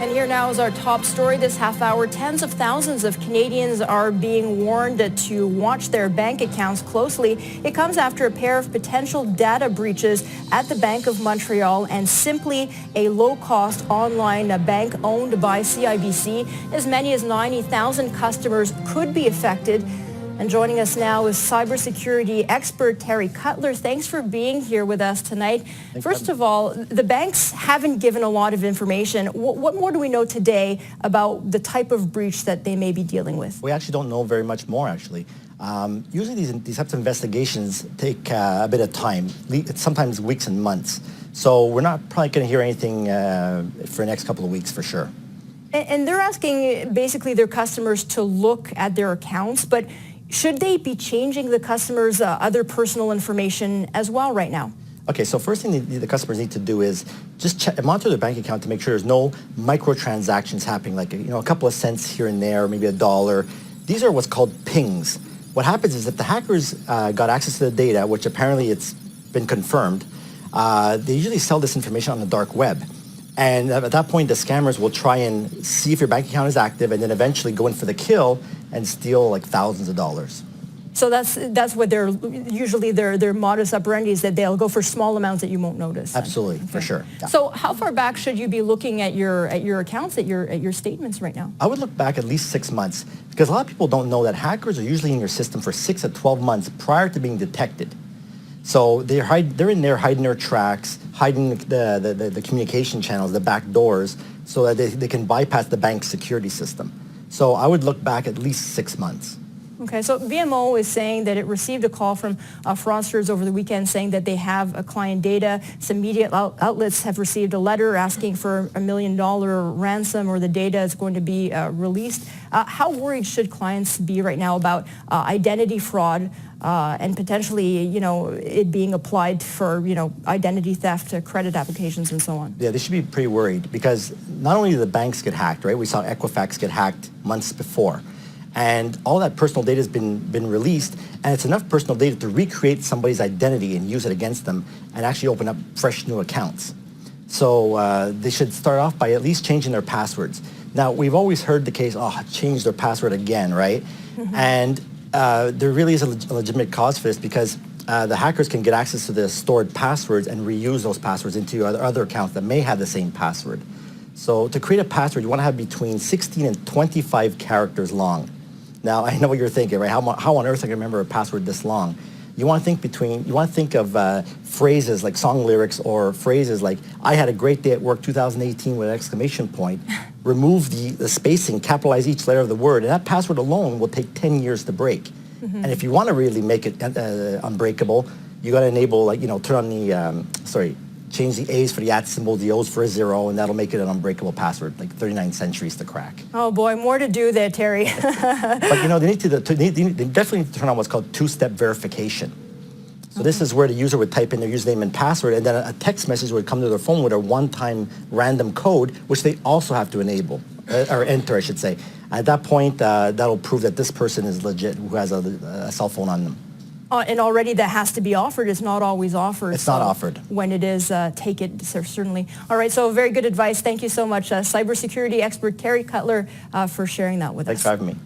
And here now is our top story this half hour. Tens of thousands of Canadians are being warned to watch their bank accounts closely. It comes after a pair of potential data breaches at the Bank of Montreal and Simplii, a low-cost online bank owned by CIBC. As many as 90,000 customers could be affected. And joining us now is cybersecurity expert Terry Cutler. Thanks for being here with us tonight. First of all, the banks haven't given a lot of information. What more do we know today about the type of breach that they may be dealing with? We actually don't know very much more, actually. Usually these types of investigations take a bit of time, sometimes weeks and months. So we're not probably going to hear anything for the next couple of weeks for sure. And they're asking basically their customers to look at their accounts, but should they be changing the customers' other personal information as well right now? Okay, so first thing the customers need to do is just monitor their bank account to make sure there's no microtransactions happening, like a couple of cents here and there, maybe $1. These are what's called pings. What happens is if the hackers got access to the data, which apparently it's been confirmed, they usually sell this information on the dark web. And at that point, the scammers will try and see if your bank account is active and then eventually go in for the kill and steal like thousands of dollars. So that's what they're usually their modus operandi is, that they'll go for small amounts that you won't notice. Absolutely, okay. For sure. Yeah. So how far back should you be looking at your accounts, at your statements right now? I would look back at least 6 months, because a lot of people don't know that hackers are usually in your system for 6 to 12 months prior to being detected. So they're in there hiding their tracks, hiding the communication channels, the back doors, so that they can bypass the bank's security system. So I would look back at least 6 months. Okay, so BMO is saying that it received a call from fraudsters over the weekend saying that they have client data. Some media outlets have received a letter asking for $1 million ransom, or the data is going to be released. How worried should clients be right now about identity fraud and potentially, it being applied for, identity theft, credit applications, and so on? Yeah, they should be pretty worried, because not only do the banks get hacked, right? We saw Equifax get hacked months before. And all that personal data has been released, and it's enough personal data to recreate somebody's identity and use it against them and actually open up fresh new accounts. So they should start off by at least changing their passwords. Now, we've always heard the case, change their password again, right? Mm-hmm. And there really is a legitimate cause for this, because the hackers can get access to the stored passwords and reuse those passwords into other accounts that may have the same password. So to create a password, you want to have between 16 and 25 characters long. Now, I know what you're thinking, right? How on earth I can remember a password this long? You want to think of phrases like song lyrics, or phrases like, I had a great day at work 2018 with an exclamation point. Remove the spacing, capitalize each letter of the word, and that password alone will take 10 years to break. Mm-hmm. And if you want to really make it unbreakable, you got to enable, turn on the, change the A's for the @ symbol, the O's for a 0, and that'll make it an unbreakable password, like 39 centuries to crack. Oh boy, more to do there, Terry. But they definitely need to turn on what's called two-step verification. So this is where the user would type in their username and password, and then a text message would come to their phone with a one-time random code, which they also have to enable, or enter, I should say. At that point, that'll prove that this person is legit, who has a cell phone on them. And already that has to be offered. It's not always offered. It's not offered. When it is, take it, certainly. All right, so very good advice. Thank you so much, cybersecurity expert Terry Cutler, for sharing that with us. Thanks for having me.